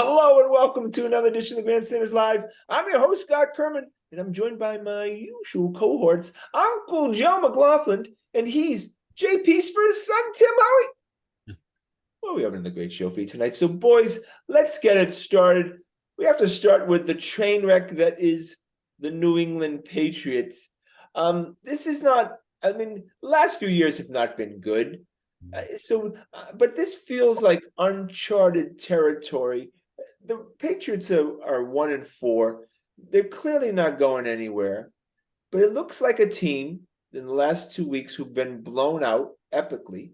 Hello and welcome to another edition of the Grandstanders Live. I'm your host, Scott Kerman, and I'm joined by my usual cohorts, Uncle Joe McLaughlin, and he's JP's for his son, Tim Howie. Well, we're having a great show for you tonight. So, boys, let's get it started. We have to start with the train wreck that is the New England Patriots. This is not, last few years have not been good. But this feels like uncharted territory. The Patriots are 1-4. They're clearly not going anywhere, but it looks like a team in the last 2 weeks who've been blown out epically.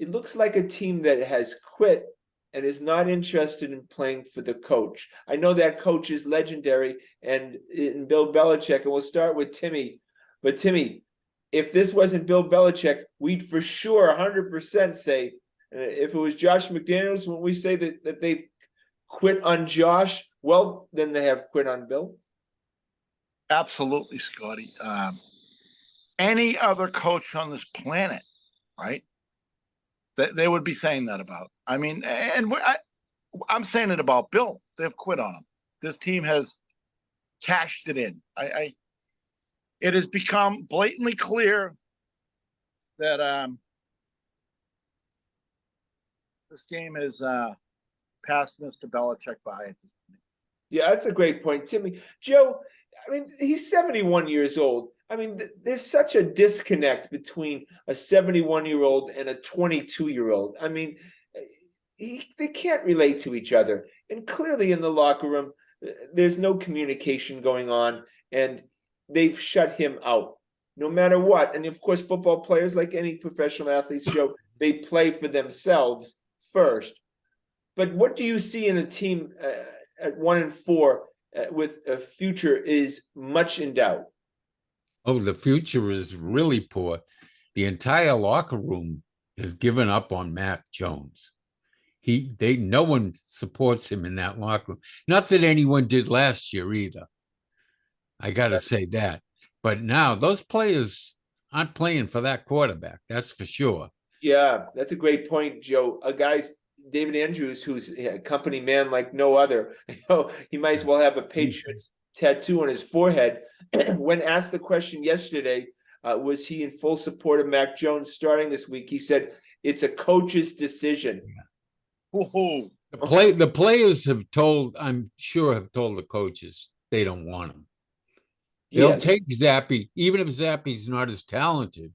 It looks like a team that has quit and is not interested in playing for the coach. I know that coach is legendary and in Bill Belichick, and we'll start with Timmy. But Timmy, if this wasn't Bill Belichick, we'd for sure 100% say, if it was Josh McDaniels, when we say that they've quit on Josh, well, then they have quit on Bill. Absolutely, Scotty. Any other coach on this planet, right? They would be saying that about. I'm saying it about Bill. They've quit on him. This team has cashed it in. It has become blatantly clear that this game has passed Mr. Belichick by at this point. Yeah, that's a great point, Timmy. Joe, he's 71 years old. There's such a disconnect between a 71-year-old and a 22-year-old. They can't relate to each other. And clearly in the locker room, there's no communication going on, and they've shut him out no matter what. And of course, football players, like any professional athletes, Joe, they play for themselves first. But what do you see in a team at 1-4 with a future is much in doubt? Oh, the future is really poor. The entire locker room has given up on Mac Jones. No one supports him in that locker room. Not that anyone did last year either. I got to say that. But now those players aren't playing for that quarterback. That's for sure. Yeah, that's a great point, Joe. Guys, David Andrews, who's a company man like no other, he might as well have a Patriots tattoo on his forehead. When asked the question yesterday, was he in full support of Mac Jones starting this week? He said, it's a coach's decision. Whoa. The players I'm sure have told the coaches they don't want him. They'll take Zappe, even if Zappe's not as talented.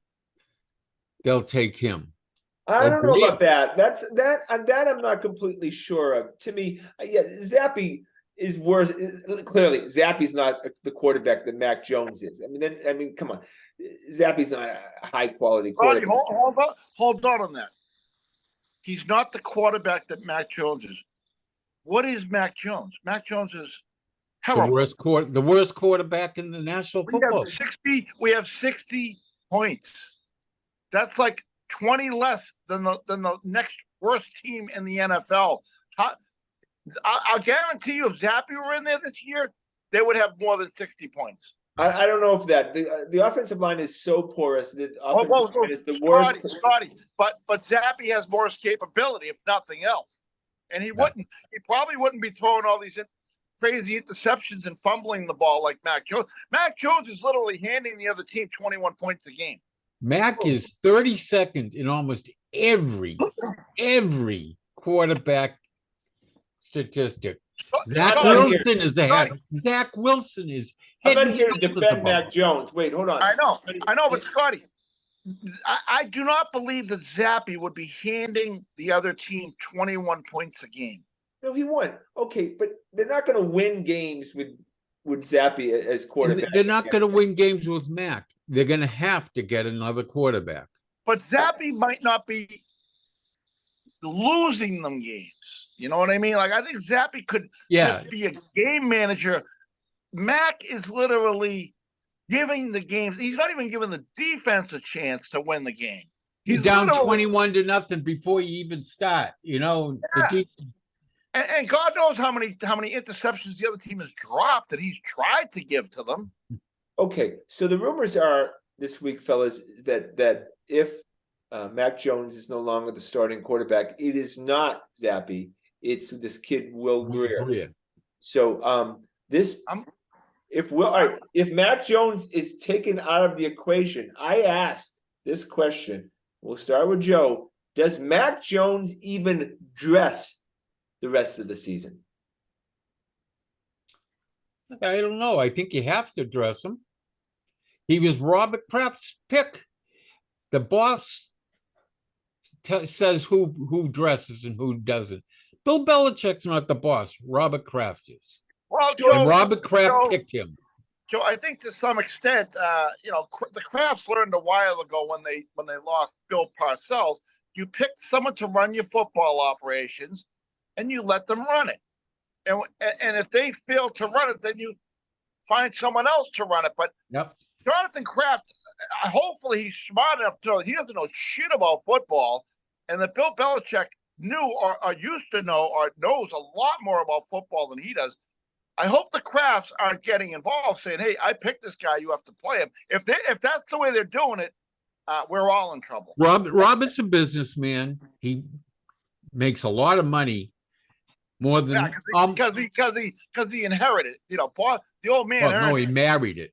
They'll take him. I don't know about that. That I'm not completely sure of. To me, Zappe is worse. Clearly, Zappe's not the quarterback that Mac Jones is. Come on, Zappe's not a high quality quarterback. Hold on that. He's not the quarterback that Mac Jones is. What is Mac Jones? Mac Jones is terrible. The worst quarterback in the National Football. We have 60 points. That's like 20 less than the next worst team in the NFL. I'll guarantee you, if Zappe were in there this year, they would have more than 60 points. I don't know if that the offensive line is so porous that offensive line is the worst. Scotty, but Zappe has more capability, if nothing else. And he probably wouldn't be throwing all these crazy interceptions and fumbling the ball like Mac Jones. Mac Jones is literally handing the other team 21 points a game. Mac is 32nd in almost every quarterback statistic. Zach Wilson is ahead. Zach Wilson is. I'm not here to defend Mac Jones. Wait, hold on. I know, but Scotty, I do not believe that Zappe would be handing the other team 21 points a game. No, he won. Okay, but they're not going to win games with Zappe as quarterback. They're not going to win games with Mac. They're going to have to get another quarterback. But Zappe might not be losing them games. You know what I mean? Like, I think Zappe could just be a game manager. Mac is literally giving the games. He's not even giving the defense a chance to win the game. He's down 21-0 before you even start. And God knows how many interceptions the other team has dropped that he's tried to give to them. Okay, so the rumors are this week, fellas, that if Mac Jones is no longer the starting quarterback, it is not Zappe, It's this kid Will Greer. Greer. So if Mac Jones is taken out of the equation, I ask this question. We'll start with Joe. Does Mac Jones even dress the rest of the season? I don't know. I think you have to dress him. He was Robert Kraft's pick. The boss says who dresses and who doesn't. Bill Belichick's not the boss. Robert Kraft is. Well, And Robert Kraft picked him. Joe, I think to some extent, the Krafts learned a while ago when they lost Bill Parcells. You pick someone to run your football operations, and you let them run it. And if they fail to run it, then you find someone else to run it. But Jonathan Kraft, hopefully he's smart enough to know he doesn't know shit about football, and that Bill Belichick knew or used to know or knows a lot more about football than he does. I hope the Krafts aren't getting involved, saying, "Hey, I picked this guy. You have to play him." If that's the way they're doing it, we're all in trouble. Robert's a businessman. He makes a lot of money, more than because he inherited. The old man. No, he married it.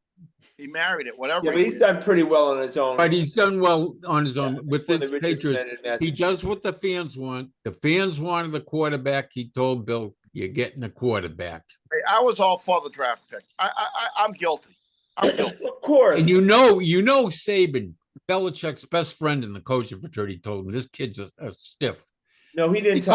He married it. Whatever. Yeah, but he's done pretty well on his own. But he's done well on his own with the Patriots. He does what the fans want. The fans wanted the quarterback. He told Bill, "You're getting a quarterback." Hey, I was all for the draft pick. I'm guilty. Of course. And you know Saban, Belichick's best friend in the coaching fraternity, told him this kid's a stiff. No, he didn't. He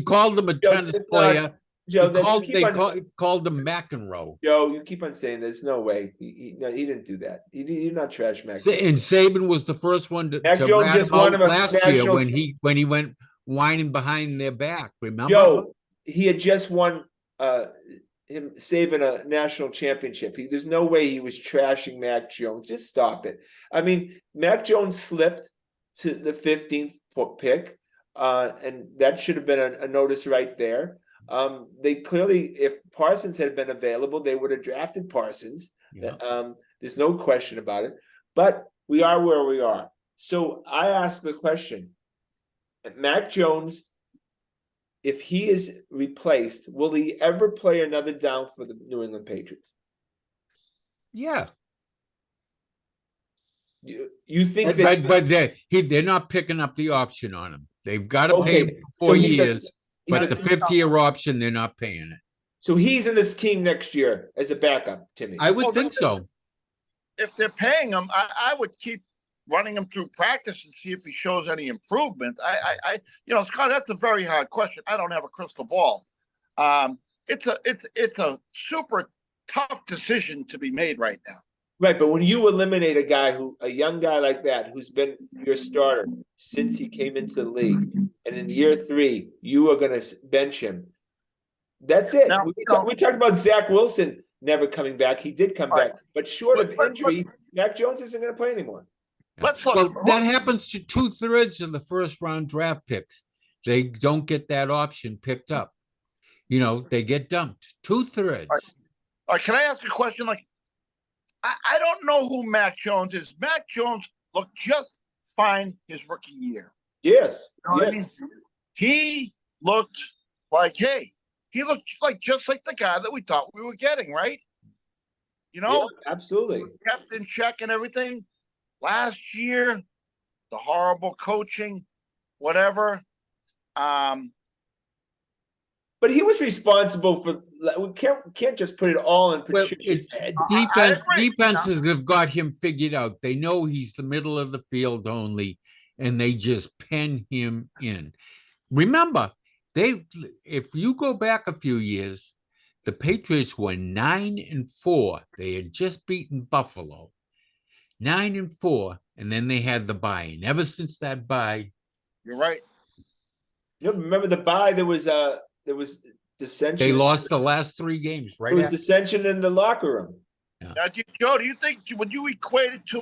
called him a tennis player. Joe, they called him McEnroe. Joe, you keep on saying there's no way. He didn't do that. He did not trash Mac. And Saban was the first one to Jones just won him last year when he went whining behind their back. Remember? Joe, he had just won Saban a national championship. There's no way he was trashing Mac Jones. Just stop it. I mean, Mac Jones slipped to the 15th pick, and that should have been a notice right there. They clearly, if Parsons had been available, they would have drafted Parsons. Yeah. There's no question about it. But we are where we are. So I ask the question: Mac Jones, if he is replaced, will he ever play another down for the New England Patriots? Yeah. You think but they're not picking up the option on him. They've got to pay him for 4 years. But the 5th-year option, they're not paying it. So he's in this team next year as a backup, Timmy. I would think so. If they're paying him, I would keep running him through practice and see if he shows any improvement. Scott, that's a very hard question. I don't have a crystal ball. It's a super tough decision to be made right now. Right, but when you eliminate a young guy like that, who's been your starter since he came into the league, and in year 3, you are going to bench him. That's it. Now, we talked about Zach Wilson never coming back. He did come back, but short of injury, Mac Jones isn't going to play anymore. That happens to 2/3 of the first-round draft picks. They don't get that option picked up. They get dumped. 2/3. Can I ask a question? I don't know who Mac Jones is. Mac Jones looked just fine his rookie year. Yes. I mean? He looked like, just like the guy that we thought we were getting, right? Yeah, absolutely. Kept in check and everything. Last year, the horrible coaching, whatever. But he was responsible for. We can't just put it all in Patricia's head. Defenses have got him figured out. They know he's the middle of the field only, and they just pen him in. Remember, if you go back a few years, the Patriots were 9-4. They had just beaten Buffalo, 9-4, and then they had the bye. And ever since that bye, you're right. Remember the bye? There was dissension. They lost the last 3 games, right? There was dissension in the locker room. Yeah. Now, Joe, do you think, would you equate it to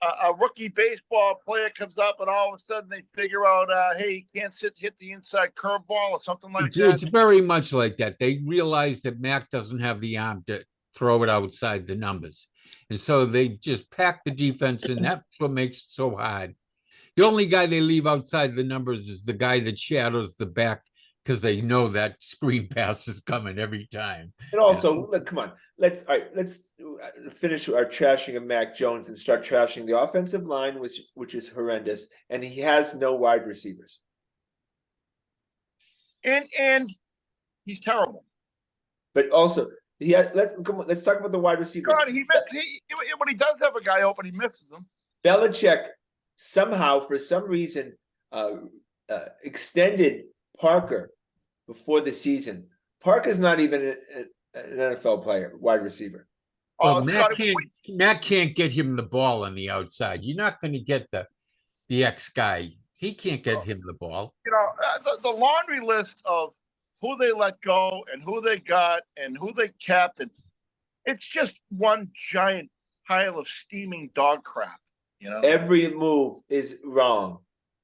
a rookie baseball player comes up and all of a sudden they figure out, hey, he can't hit the inside curveball or something like that? It's very much like that. They realize that Mac doesn't have the arm to throw it outside the numbers. And so they just pack the defense in. That's what makes it so hard. The only guy they leave outside the numbers is the guy that shadows the back because they know that screen pass is coming every time. And also, look, come on, let's finish our trashing of Mac Jones and start trashing the offensive line, which is horrendous, and he has no wide receivers. And he's terrible. But also, let's talk about the wide receivers. God, when he does have a guy open, he misses him. Belichick somehow, for some reason, extended Parker before the season. Parker's not even an NFL player, wide receiver. Well, Matt can't get him the ball on the outside. You're not going to get the X guy. He can't get him the ball. You know, the laundry list of who they let go and who they got and who they kept, and it's just one giant pile of steaming dog crap. You know, every move is wrong.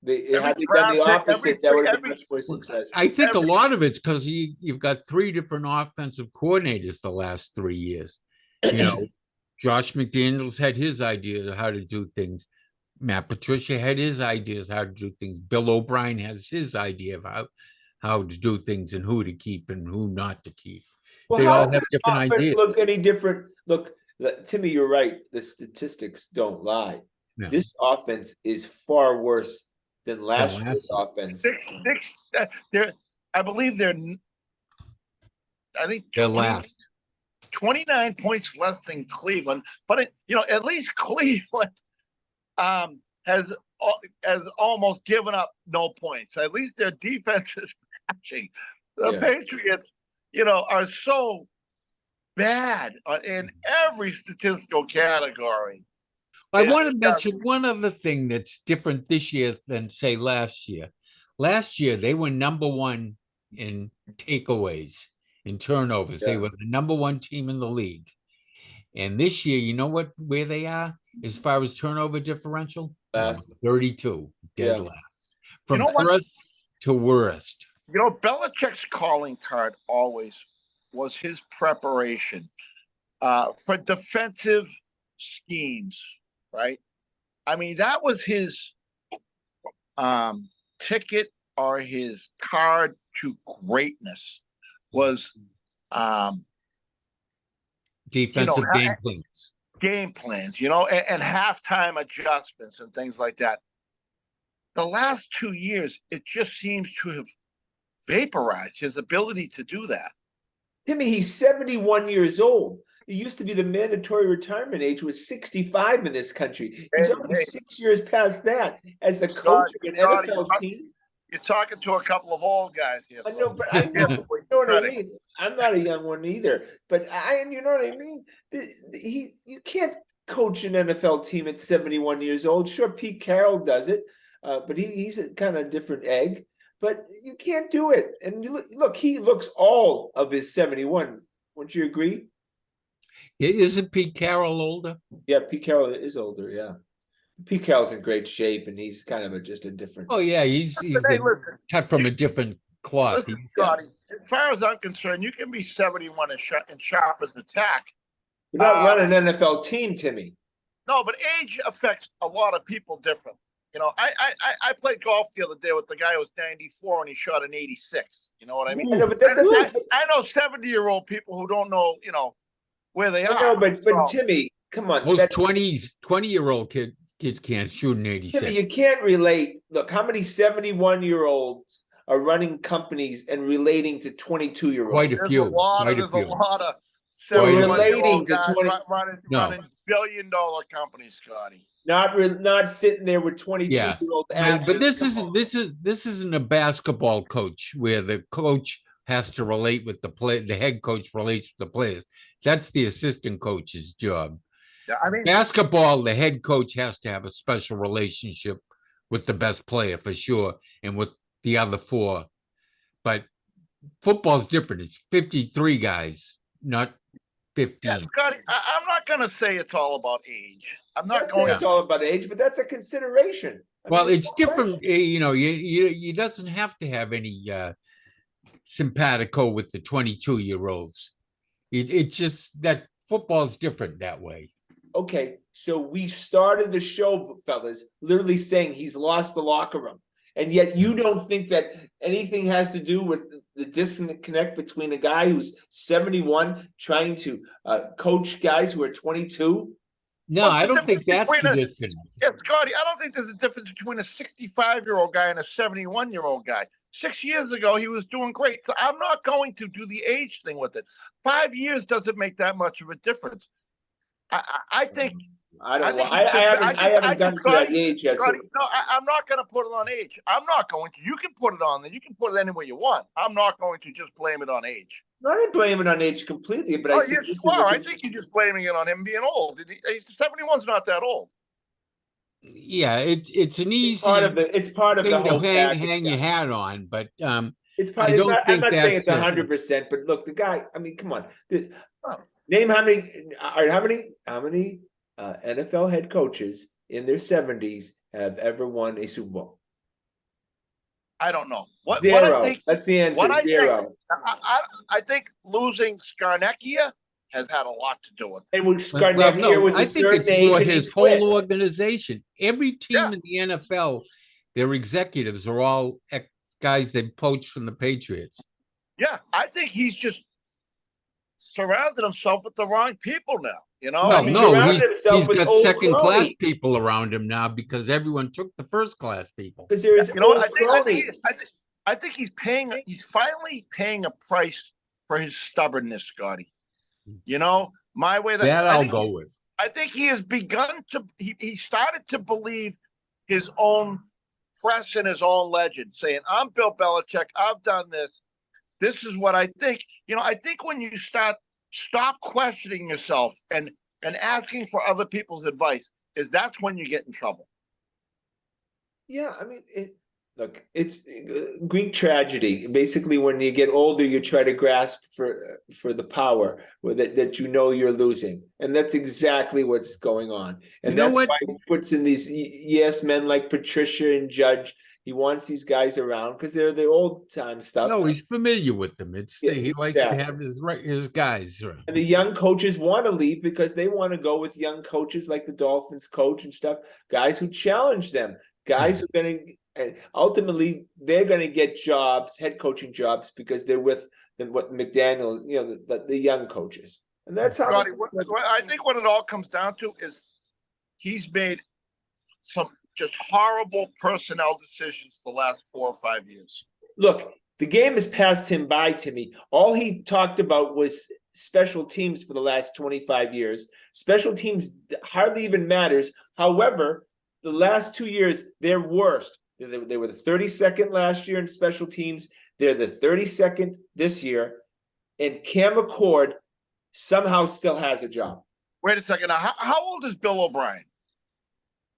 Had they done the opposite, that would have been much more successful. I think a lot of it's because you've got 3 different offensive coordinators the last 3 years. You know, Josh McDaniels had his ideas of how to do things. Matt Patricia had his ideas how to do things. Bill O'Brien has his idea of how to do things and who to keep and who not to keep. Well, they all have different ideas. Look any different? Look, Timmy, you're right. The statistics don't lie. No. This offense is far worse than last year's offense. I believe they're last. 29 points less than Cleveland, but at least Cleveland has almost given up no points. At least their defense is matching. The Patriots, are so bad in every statistical category. I want to mention one other thing that's different this year than, say, last year. Last year, they were number 1 in takeaways, in turnovers. Yeah. They were the number 1 team in the league. And this year, you know where they are as far as turnover differential? Last. 32, dead last. From first to worst. Belichick's calling card always was his preparation for defensive schemes. Right. I mean, that was his ticket or his card to greatness was defensive game plans. Game plans, and halftime adjustments and things like that. The last 2 years, it just seems to have vaporized his ability to do that. Timmy, he's 71 years old. It used to be the mandatory retirement age was 65 in this country. He's already 6 years past that as the coach of an NFL team. You're talking to a couple of old guys here. I know, but I know, you know what I mean. I'm not a young one either, but you know what I mean. You can't coach an NFL team at 71 years old. Sure, Pete Carroll does it, but he's a kind of different egg. But you can't do it. And look, he looks all of his 71. Wouldn't you agree? Isn't Pete Carroll older? Yeah, Pete Carroll is older. Yeah, Pete Carroll's in great shape, and he's kind of just a different. Oh yeah, he's cut from a different cloth. Listen, Scotty, as far as I'm concerned, you can be 71 and sharp as a tack. You're not running an NFL team, Timmy. No, but age affects a lot of people differently. I played golf the other day with the guy who was 94 and he shot an 86. You know what I mean? I know 70-year-old people who don't know, where they are. No, but Timmy, come on. Most 20-year-old kids can't shoot an 86. Timmy, you can't relate. Look, how many 71-year-olds are running companies and relating to 22-year-olds? Quite a few. There's a lot of relating to 20 running billion-dollar companies, Scotty. Not sitting there with 22-year-old athletes. But this isn't a basketball coach where the coach has to relate with the head coach relates with the players. That's the assistant coach's job. Yeah, I mean, basketball, the head coach has to have a special relationship with the best player for sure, and with the other 4. But football's different. It's 53 guys, not 15. Yeah, Scotty, I'm not going to say it's all about age. I'm not going. It's all about age, but that's a consideration. It's different. You doesn't have to have any simpatico with the 22-year-olds. It's just that football's different that way. Okay, so we started the show, fellas, literally saying he's lost the locker room. And yet you don't think that anything has to do with the disconnect between a guy who's 71 trying to coach guys who are 22. No, What's I the don't think difference that's the between disconnect. Yeah, Scotty, I don't think there's a difference between a 65-year-old guy and a 71-year-old guy. 6 years ago, he was doing great. So I'm not going to do the age thing with it. 5 years doesn't make that much of a difference. I think I I don't. think I haven't gotten to that Scotty, age yet. Scotty, So no, I'm not going to put it on age. I'm not going to. You can put it on there. You can put it any way you want. I'm not going to just blame it on age. I didn't blame it on age completely, but Oh, I said yes, this you is are. a I think you're just blaming it on him being old. 71's not that old. Yeah, it's an it's part of easy the it's part of the thing to whole package. hang your hat on, but It's part. I It's don't not. I'm think not saying that's it's it. 100%, but look, the guy. I mean, come on. Oh. Name how many. All right, how many NFL head coaches in their 70s have ever won a Super Bowl? I don't know. Zero. What I think. That's the answer. What I Zero. think. I think losing Skarnecchia has had a lot to do with it. And when Well, Skarnecchia was I a think certain it's age more and he his quit. whole organization. Every team Yeah. in the NFL, their executives are all guys they poached from the Patriots. Yeah, I think he's just surrounded himself with the wrong people now. You know, Well, He no, surrounded himself he's with got old second-class cronies. people around him now because everyone took the first-class people. Because there is you know old what? cronies. I think he's paying. He's finally paying a price for his stubbornness, Scotty. You know, my way. That I'll go with. I think he has begun to. He started to believe his own press and his own legend, saying, "I'm Bill Belichick. I've done this. This is what I think." You know, I think when you stop questioning yourself and asking for other people's advice, that's when you get in trouble. Yeah, I mean, look, it's Greek tragedy. Basically, when you get older, you try to grasp for the power that you know you're losing, and that's exactly what's going on. And that's why he puts in these yes men like Patricia and Judge. He wants these guys around because they're the old time stuff. No, he's familiar with them. He likes to have his guys around. And the young coaches want to leave because they want to go with young coaches like the Dolphins coach and stuff, guys who challenge them. Guys who are going to ultimately they're going to get jobs, head coaching jobs, because they're with what McDaniel, the young coaches, and that's how. Scotty, I think what it all comes down to is he's made some just horrible personnel decisions the last 4 or 5 years. Look, the game has passed him by, Timmy. All he talked about was special teams for the last 25 years. Special teams hardly even matters. However, the last 2 years, they're worst. They were the 32nd last year in special teams. They're the 32nd this year. And Cam McCord somehow still has a job. Wait a second. Now, how old is Bill O'Brien?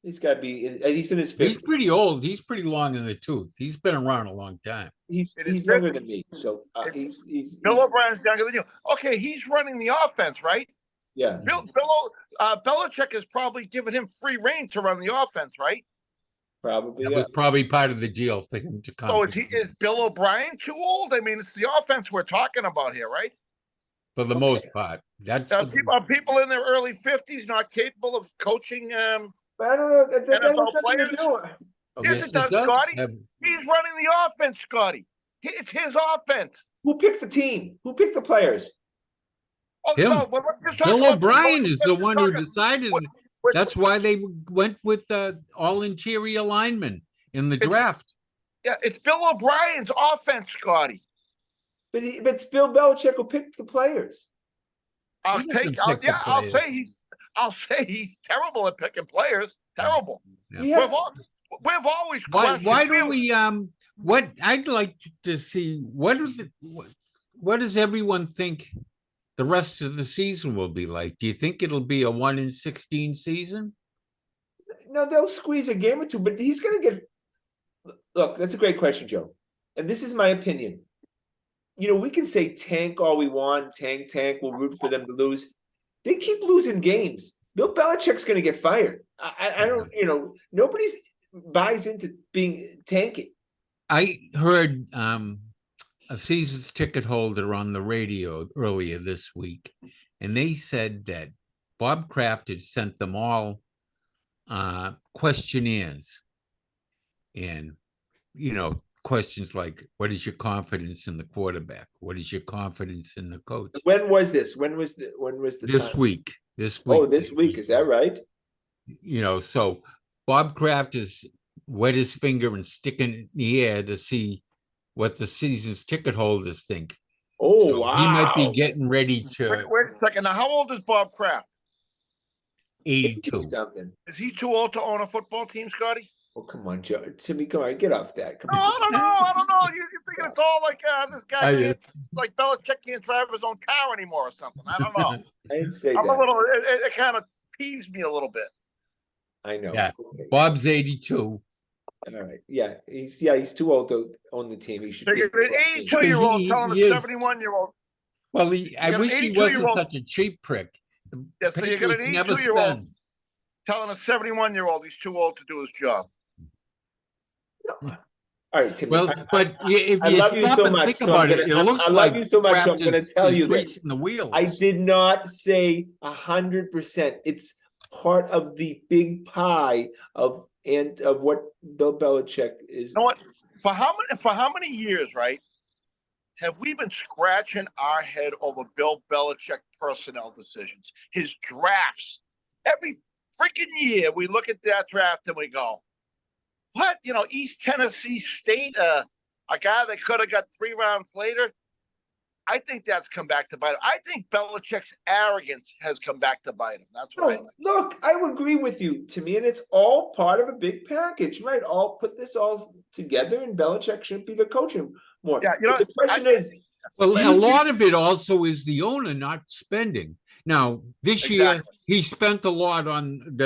He's got to be, he's in his 50s. He's pretty old. He's pretty long in the tooth. He's been around a long time. He's younger than me. So he's Bill O'Brien's younger than you. Okay, he's running the offense, right? Yeah. Belichick has probably given him free reign to run the offense, right? Probably. That was probably part of the deal for him to come. So is Bill O'Brien too old? I mean, it's the offense we're talking about here, right? For the most part. That's are people in their early 50s not capable of coaching but I don't know. That has NFL nothing players? to do. Yes, it does, Scotty. He's running the offense, Scotty. It's his offense. Who picked the team? Who picked the players? Oh, Him. no, Bill O'Brien is the one who decided. That's why they went with all interior linemen in the draft. Yeah, it's Bill O'Brien's offense, Scotty. But it's Bill Belichick who picked the players. I'll say he's terrible at picking players. Terrible. Yeah. We've always questioned. Why don't we? What I'd like to see. What does everyone think the rest of the season will be like? Do you think it'll be a 1-16 season? No, they'll squeeze a game or two, but he's going to get. Look, that's a great question, Joe. And this is my opinion. We can say tank all we want, tank. We'll root for them to lose. They keep losing games. Bill Belichick's going to get fired. I don't. Nobody buys into being tanking. I heard a season's ticket holder on the radio earlier this week, and they said that Bob Kraft had sent them all questionnaires, and questions like, what is your confidence in the quarterback? What is your confidence in the coach? When was this? When was the This time? week, this week. Oh, this week, is that right? So Bob Kraft has wet his finger and sticking it in the air to see what the season's ticket holders think. Oh, So wow. he might be getting ready to Wait a second. Now, how old is Bob Kraft? 82. Something. Is he too old to own a football team, Scotty? Oh, come on, Joe. Timmy, come on, get off that. Come No, on. I don't know. You're thinking it's all like this guy I- can't, like Belichick can't drive his own car anymore or something. I don't know. I didn't say I'm that. a little. It kind of peeves me a little bit. I know. Yeah. Okay. Bob's 82. All right. Yeah, he's too old to own the team. He should An get 82-year-old telling He a is. 71-year-old. Well, I got an wish he wasn't 82-year-old such a cheap prick. The Yeah, so you got an Patriots never 82-year-old spend. telling a 71-year-old he's too old to do his job. All right, Timmy. Well, but if I you love you stop so and much, think so I'm about it, gonna- it looks I love like you so much, so I'm Kraft gonna is tell you this. greasing the wheels. I did not say 100%. It's part of the big pie of what Bill Belichick is. You know what? For how many years, right? Have we been scratching our head over Bill Belichick personnel decisions, his drafts? Every freaking year we look at that draft and we go, what? East Tennessee State, a guy that could have got 3 rounds later. I think that's come back to bite him. I think Belichick's arrogance has come back to bite him. That's what I think. Look, I would agree with you, Timmy, and it's all part of a big package, right? All put this all together, and Belichick shouldn't be the coach anymore. Yeah, the question is, well, a lot of it also is the owner not spending. Now, this year he spent a lot on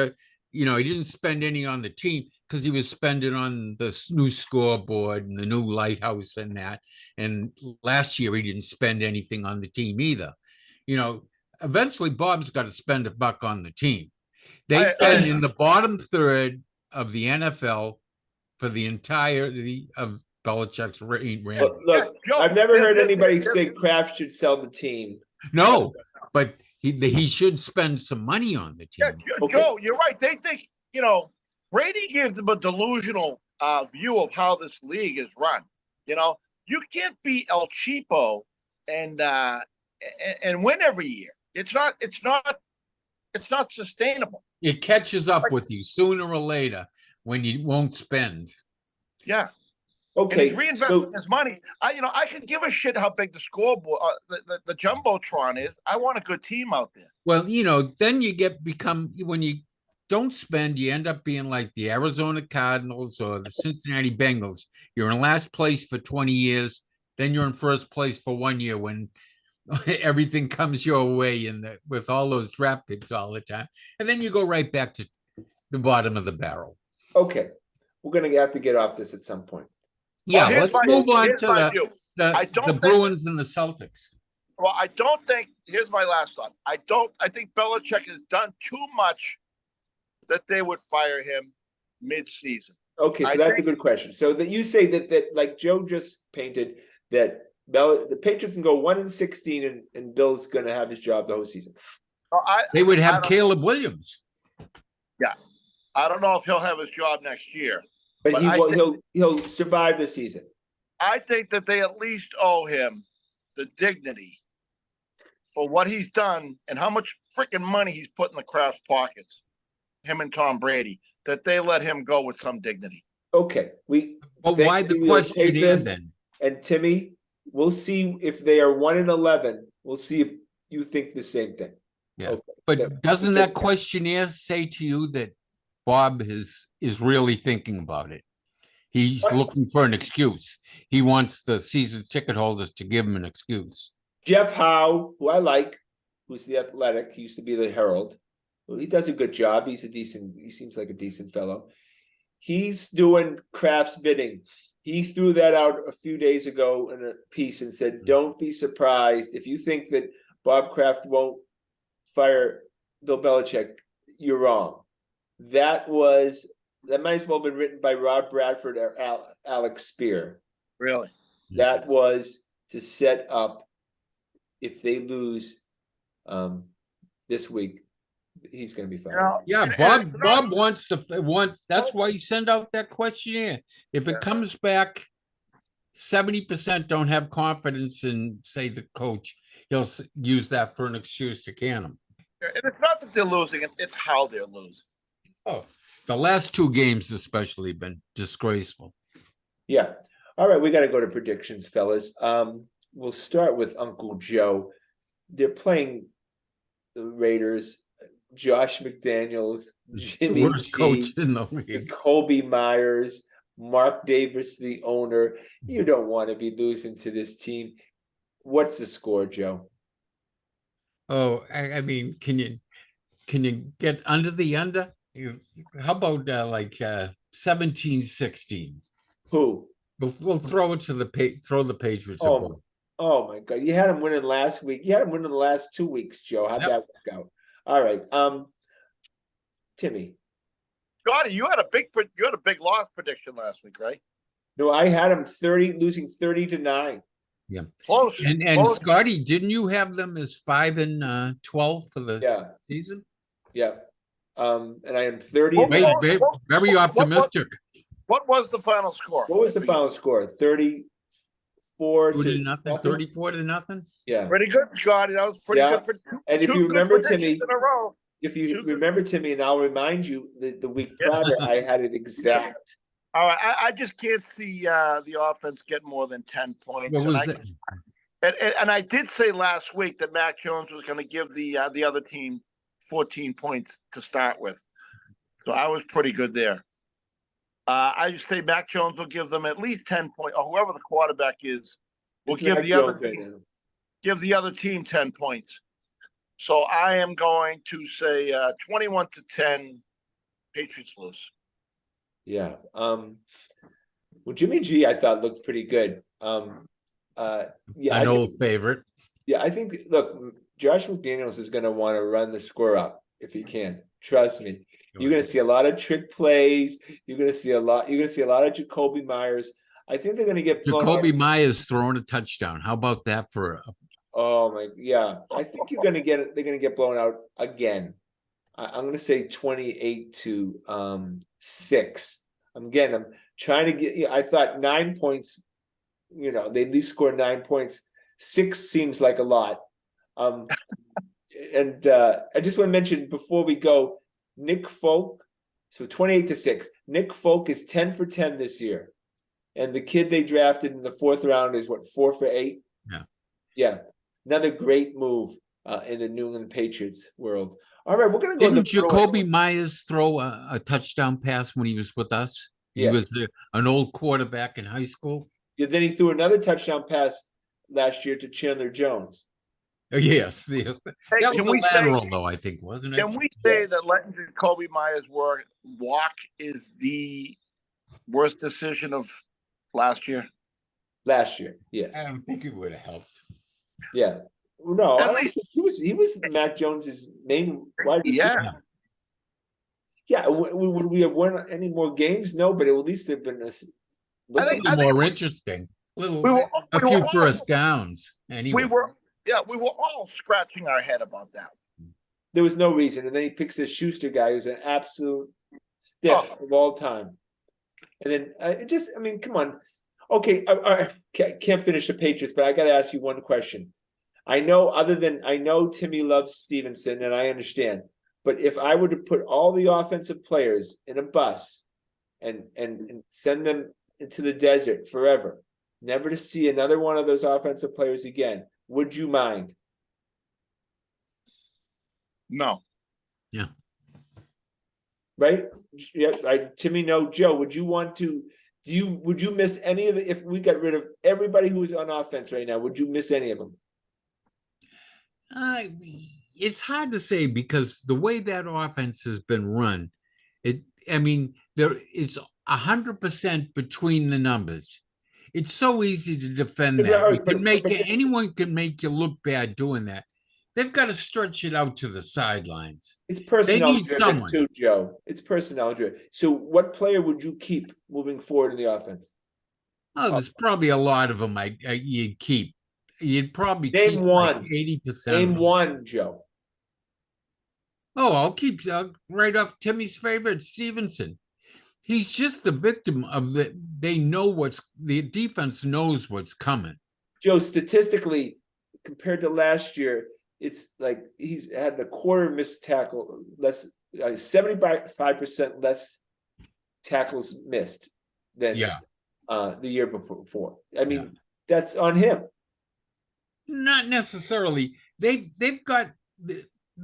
he didn't spend any on the team because he was spending on the new scoreboard and the new lighthouse and that. And last year he didn't spend anything on the team either. Eventually Bob's got to spend $1 on the team. They've been in the bottom third of the NFL for the entirety of Belichick's reign. Look, Joe, I've never heard anybody say Kraft should sell the team. No, but he should spend some money on the team. Yeah, Joe, you're right. They think, Brady gives them a delusional view of how this league is run. You can't be El Cheapo and win every year. It's not sustainable. It catches up with you sooner or later when you won't spend. Yeah. Okay. And he's reinvesting his money. I could give a shit how big the scoreboard, the jumbotron is. I want a good team out there. Well, then you when you don't spend, you end up being like the Arizona Cardinals or the Cincinnati Bengals. You're in last place for 20 years. Then you're in first place for 1 year when everything comes your way with all those draft picks all the time. And then you go right back to the bottom of the barrel. Okay. We're going to have to get off this at some point. Yeah, let's move on to the Bruins and the Celtics. Well, I don't think, here's my last thought. I think Belichick has done too much that they would fire him mid-season. Okay, so that's a good question. So that you say that like Joe just painted, that the Patriots can go 1-16 and Bill's going to have his job the whole season. They would have Caleb Williams. Yeah. I don't know if he'll have his job next year. But he'll survive the season. I think that they at least owe him the dignity for what he's done and how much freaking money he's put in the Kraft's pockets, him and Tom Brady, that they let him go with some dignity. Okay. But why the question is then? And Timmy, we'll see if they are 1-11. We'll see if you think the same thing. Yeah. Okay. But doesn't that questionnaire say to you that Bob is really thinking about it? He's looking for an excuse. He wants the season ticket holders to give him an excuse. Jeff Howe, who I like, who's the Athletic, he used to be the Herald. Well, he does a good job. He seems like a decent fellow. He's doing Kraft's bidding. He threw that out a few days ago in a piece and said, don't be surprised. If you think that Bob Kraft won't fire Bill Belichick, you're wrong. That might as well have been written by Rob Bradford or Alex Spear. Really? That was to set up, if they lose this week, He's going to be fine. You know, Yeah, and Bob. it's not- Bob wants. That's why you send out that questionnaire. If it comes back, 70% don't have confidence in, say, the coach. He'll use that for an excuse to can him. and it's not that they're losing; it's how they're losing. Oh, the last 2 games especially been disgraceful. Yeah. All right, we got to go to predictions, fellas. We'll start with Uncle Joe. They're playing the Raiders. Josh McDaniels, Jimmy Worst coach G, in the league. Kobe Myers, Mark Davis, the owner. You don't want to be losing to this team. What's the score, Joe? Oh, I mean, can you get under the under? How about 17-16? Who? We'll throw it to throw the Patriots a Oh, bone. oh my God! You had him winning last week. You had him winning the last 2 weeks, Joe. How'd Yep. that work out? All right, Timmy. Scotty, you had a big loss prediction last week, right? No, I had him losing 30-9. Close. And Close. Scotty, didn't you have them as 5-12 for the Yeah. season? Yeah. And I am 30. What- Very, what- very, what- very optimistic. What was the final score? What was the final score? 34 2 to to nothing, 34-0. Yeah. Pretty good, Scotty. That was pretty Yeah. good. For And if two you good remember, predictions Timmy, in a row. if you Two good- remember, Timmy, and I'll remind you the week prior, I had it exact. All right, I just can't see the offense get more than 10 points. What was and that? And I did say last week that Mac Jones was going to give the other team 14 points to start with, so I was pretty good there. I just say Mac Jones will give them at least 10 points, or whoever the quarterback is, will It's give Mac the other Jones right team, now. give the other team 10 points. So I am going to say 21-10, Patriots lose. Yeah. Well, Jimmy G, I thought looked pretty good. Yeah, An old favorite. Yeah, I think. Look, Josh McDaniels is going to want to run the score up if he can. Trust me. You're going to see a lot of trick plays. You're going to see a lot. You're going to see a lot of Jacoby Myers. I think they're going to get blown Jacoby out. Myers throwing a touchdown. How about that for Oh my, yeah. I think you're going to get. They're going to get blown out again. I'm going to say 28-6. I'm trying to get. I thought 9 points. They at least score 9 points. 6 seems like a lot. And I just want to mention before we go, Nick Folk. So 28-6. Nick Folk is 10 for 10 this year, and the kid they drafted in the 4th round is 4 for 8. Yeah. Another great move in the New England Patriots world. All right, we're gonna go. Didn't Jacoby Myers throw a touchdown pass when he was with us? He was an old quarterback in high school. Yeah, then he threw another touchdown pass last year to Chandler Jones. Yes. Hey, That was can a we lateral, say, though, I think, wasn't it? can we say that letting Jacoby Myers walk is the worst decision of last year? Last year, yes. I don't think it would have helped. Yeah. No, At I don't think he was Mac Jones's main wide receiver. Yeah. Yeah. Would we have won any more games? No, but at least they've been I think More interesting. we were A few all- first downs. Anyway. we were all scratching our head about that. there was no reason. And then he picks this Schuster guy who's an absolute stiff of all time. And then come on. Okay, I can't finish the Patriots, but I got to ask you one question. I know Timmy loves Stevenson, and I understand. But if I were to put all the offensive players in a bus and send them into the desert forever, never to see another one of those offensive players again, would you mind? No. Yeah. Right? Yeah, Timmy, no. Joe, would you want to? Would you miss any of if we got rid of everybody who's on offense right now? Would you miss any of them? It's hard to say because the way that offense has been run, it's 100% between the numbers. It's so easy to defend that. Anyone can make you look bad doing that. They've got to stretch it out to the sidelines. It's personnel need driven someone. too, Joe. It's personnel driven. So what player would you keep moving forward in the offense? Oh, there's probably a lot of them you'd keep. You'd probably Name keep one. like 80%. Name one, Joe. Oh, I'll keep right off Timmy's favorite, Stevenson. He's just a victim of they know the defense knows what's coming. Joe, statistically, compared to last year, it's like he's had a quarter missed tackle, less 75% less tackles missed than Yeah. the year before. I mean, that's on him. Not necessarily. They've got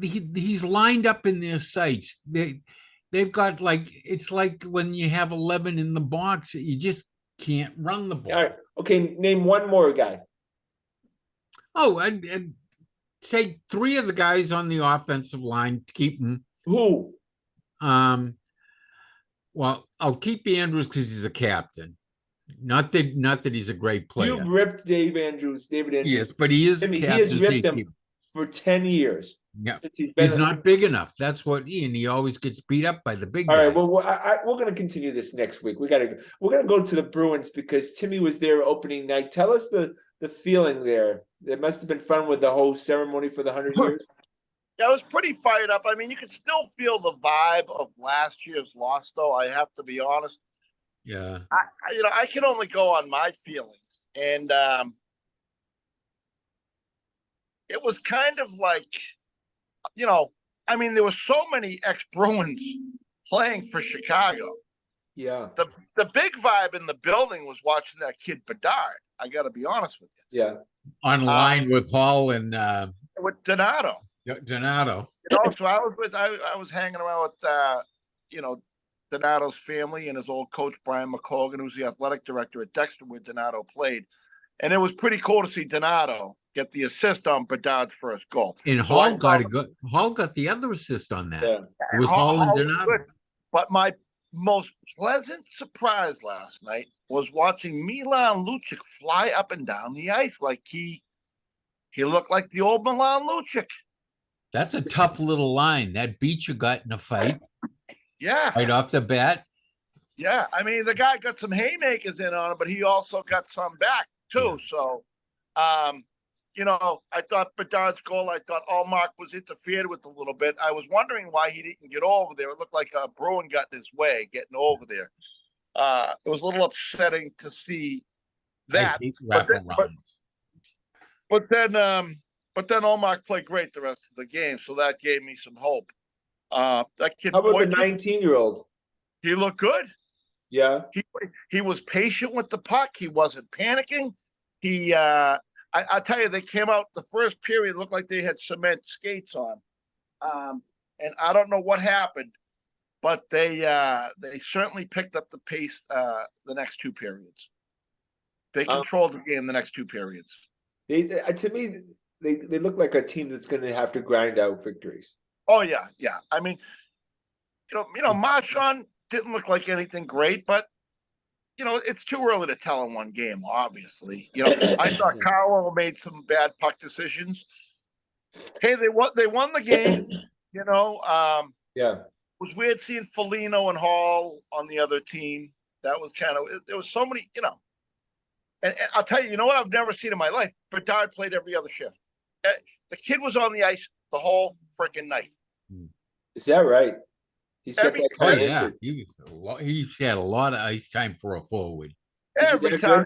he's lined up in their sights. They've got it's like when you have 11 in the box, you just can't run the ball. All right. Okay, name one more guy. Oh, and say 3 of the guys on the offensive line to keep them. Who? Well, I'll keep Andrews because he's a captain. Not that he's a great player. You've ripped David Andrews. Yes, but he is I mean, captain. he has ripped him for 10 years. Yeah, he's not big enough. That's what he always gets beat up by the big all guys. right. Well, we're going to continue this next week. We're going to go to the Bruins because Timmy was there opening night. Tell us the feeling there. It must have been fun with the whole ceremony for the 100 years. Yeah, I was pretty fired up. I mean, you could still feel the vibe of last year's loss, though. I have to be honest. Yeah. I can only go on my feelings, and it was kind of like, I mean, there were so many ex-Bruins playing for Chicago. Yeah. The big vibe in the building was watching that kid Bedard. I got to be honest with you. Yeah. Online with Hall and with Donato. Donato. So I was hanging around with Donato's family and his old coach Brian McColgan, who's the athletic director at Dexter, where Donato played, and it was pretty cool to see Donato get the assist on Bedard's first goal. And Hall got the other assist on that. Yeah. It was Hall and Donato. But my most pleasant surprise last night was watching Milan Lucic fly up and down the ice like he looked like the old Milan Lucic. That's a tough little line. That beat you got in a fight. Yeah. Right off the bat. Yeah. I mean, the guy got some haymakers in on him, but he also got some back too. Yeah. So, I thought Bedard's goal, I thought Allmark was interfered with a little bit. I was wondering why he didn't get over there. It looked like a Bruin got in his way getting over there. It was a little upsetting to see that. But then Allmark played great the rest of the game, so that gave me some hope. That kid. How about the 19-year-old? He looked good. Yeah. He was patient with the puck. He wasn't panicking. I tell you, they came out the first period, looked like they had cement skates on. And I don't know what happened, but they certainly picked up the pace the next 2 periods. They controlled the game the next 2 periods. To me, they look like a team that's going to have to grind out victories. Oh yeah. I mean, Marchand didn't look like anything great, but it's too early to tell in one game. Obviously, I thought Carlo made some bad puck decisions. Hey, they won the game. Yeah. It was weird seeing Foligno and Hall on the other team. That was there was so many, and I'll tell you, what I've never seen in my life. Bedard played every other shift. The kid was on the ice the whole freaking night. Is that right? He had a lot of ice time for a forward. Every time.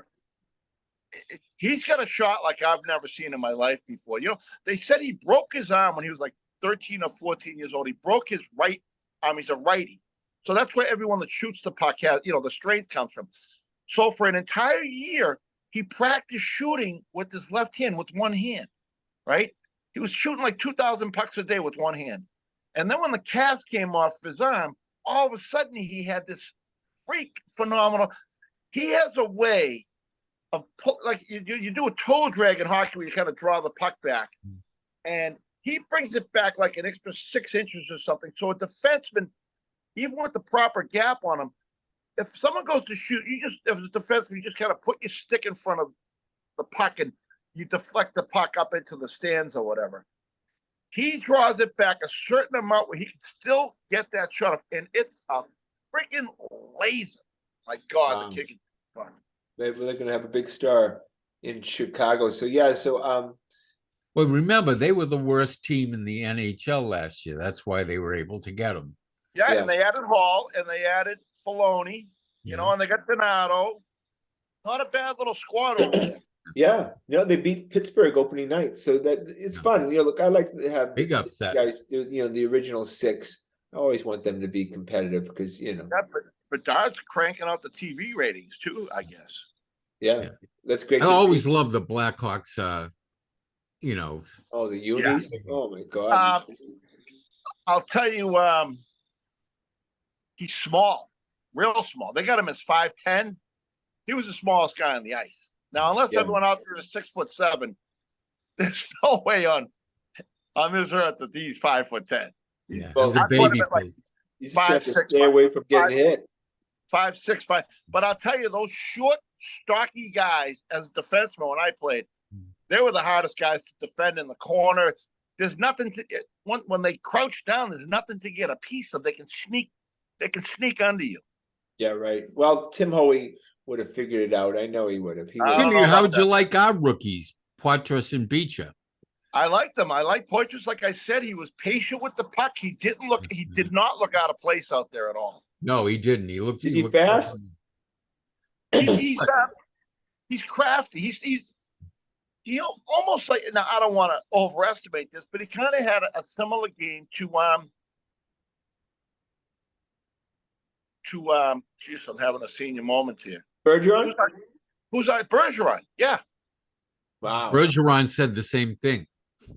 He's got a shot like I've never seen in my life before. They said he broke his arm when he was like 13 or 14 years old. He broke his right arm. He's a righty. So that's where everyone that shoots the puck has, the strength comes from. So for an entire year, he practiced shooting with his left hand, with one hand, right? He was shooting like 2,000 pucks a day with one hand. And then when the cast came off his arm, all of a sudden he had this freak phenomenal. He has a way of, like you do a toe drag in hockey where you kind of draw the puck back. And he brings it back like an extra 6 inches or something. So a defenseman, even with the proper gap on him, if someone goes to shoot, as a defenseman, you just kind of put your stick in front of the puck and you deflect the puck up into the stands or whatever. He draws it back a certain amount where he can still get that shot off, and it's a freaking laser. My God, the kick is fun. Maybe they're going to have a big star in Chicago. So yeah, Well, remember, they were the worst team in the NHL last year. That's why they were able to get them. Yeah, Yeah. and they added Hall and they added Filoni, and they got Donato. Not a bad little squad over there. Yeah, they beat Pittsburgh opening night, so that it's fun. Look, I like to have Big upset. guys do. The original six. I always want them to be competitive because Yeah, but Dodd's cranking out the TV ratings too, I guess. Yeah, that's great. I to always see. love the Blackhawks. Oh, the unis. Yeah. Oh my God. I'll tell you, he's small, real small. They got him as 5'10". He was the smallest guy on the ice. Now, unless everyone out there is 6'7", there's no way on this earth that he's 5'10". Yeah, Well, as a I'd put him baby at, like, face. You just have to 5'6", stay away from getting hit. 5'6", 5". But I'll tell you, those short, stocky guys as a defenseman when I played, they were the hardest guys to defend in the corner. There's nothing to when they crouch down. There's nothing to get a piece of. They can sneak under you. Yeah, right. Well, Tim Hoey would have figured it out. I know he would have. I don't Timmy, know how about would you that. like our rookies, Poitras and Beecher? I like them. I like Poitras. Like I said, he was patient with the puck. He did not look out of place out there at all. No, he didn't. He looked. Is he fast? He's crafty. He almost like, now I don't want to overestimate this, but he kind of had a similar game to geez, I'm having a senior moment here. Bergeron? Who's Bergeron? Yeah. Wow. Bergeron said the same thing.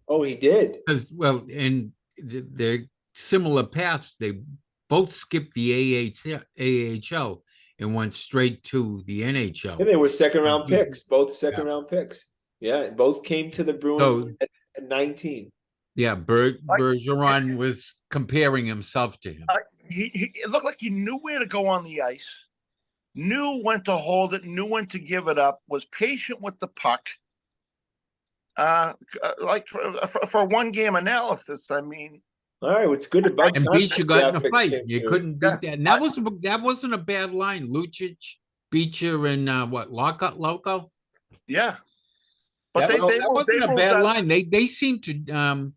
Oh, he did. Because and they're similar paths. They both skipped the AHL and went straight to the NHL. And they were second round picks, both second round picks. Yeah, both came to the Bruins at 19. Yeah, Bergeron was comparing himself to him. It looked like he knew where to go on the ice, knew when to hold it, knew when to give it up, was patient with the puck. Like for one game analysis, I mean. All right, what's good about and Beecher got in a fight. You couldn't beat that. And that wasn't a bad line. Lucic, Beecher, and Loco? Yeah. But that wasn't a bad line. They seemed to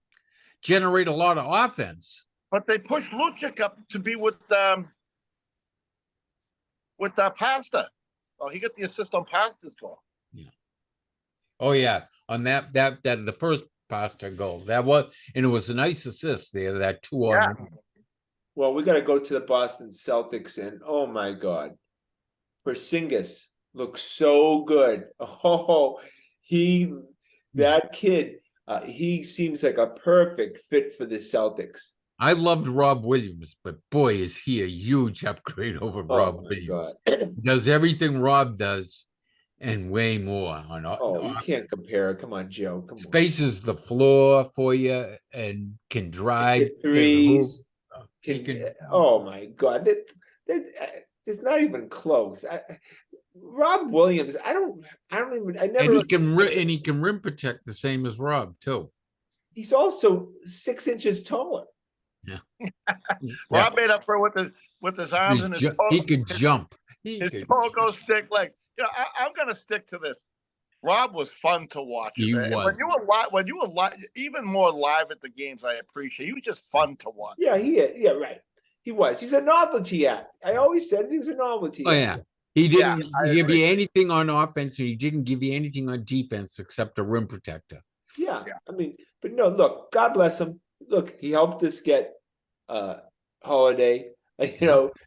generate a lot of offense. But they pushed Lucic up to be with Pasta. Oh, he got the assist on Pasta's goal. Yeah. Oh yeah, on that the first Pasta goal. And it was a nice assist there. That 2-on-1. Well, we got to go to the Boston Celtics, and oh my God, Porzingis looks so good. Oh, that kid, he seems like a perfect fit for the Celtics. I loved Rob Williams, but boy, is he a huge upgrade over Rob Williams. He does everything Rob does and way more. You can't compare. Come on, Joe. Come on. Spaces the floor for you and can drive threes. Oh my God, it's not even close. Rob Williams, I never. And he can rim protect the same as Rob too. He's also 6 inches taller. Yeah. Rob made up for it with his arms and his toe. He could jump. His pogo stick leg. I'm gonna stick to this. Rob was fun to watch. He was. When you were live, even more live at the games, I appreciate. He was just fun to watch. Yeah, right. He was. He's a novelty act. I always said he was a novelty act. Yeah. He didn't give you anything on offense, and he didn't give you anything on defense except a rim protector. Yeah. I mean, but no, look, God bless him. Look, he helped us get Holiday,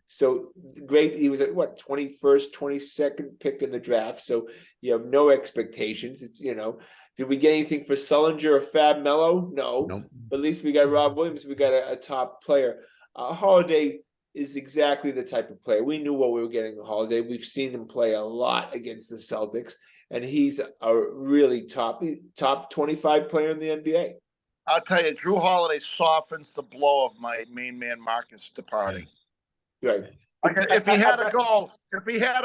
so great. He was at 21st, 22nd pick in the draft. So you have no expectations. It's, did we get anything for Sullinger or Fab Mello? No. Nope. But at least we got Rob Williams. We got a top player. Holiday is exactly the type of player. We knew what we were getting with Holiday. We've seen him play a lot against the Celtics, and he's a really top 25 player in the NBA. I'll tell you, Drew Holiday softens the blow of my main man Marcus departing. Right. If he had a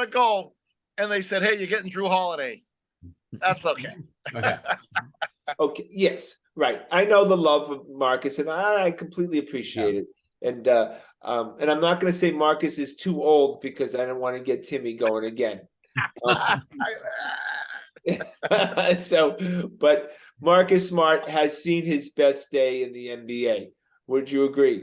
goal, and they said, "Hey, you're getting Drew Holiday," that's okay. Okay. Yes. Right. I know the love of Marcus, and I completely appreciate it. And I'm not going to say Marcus is too old because I don't want to get Timmy going again. But Marcus Smart has seen his best day in the NBA. Would you agree?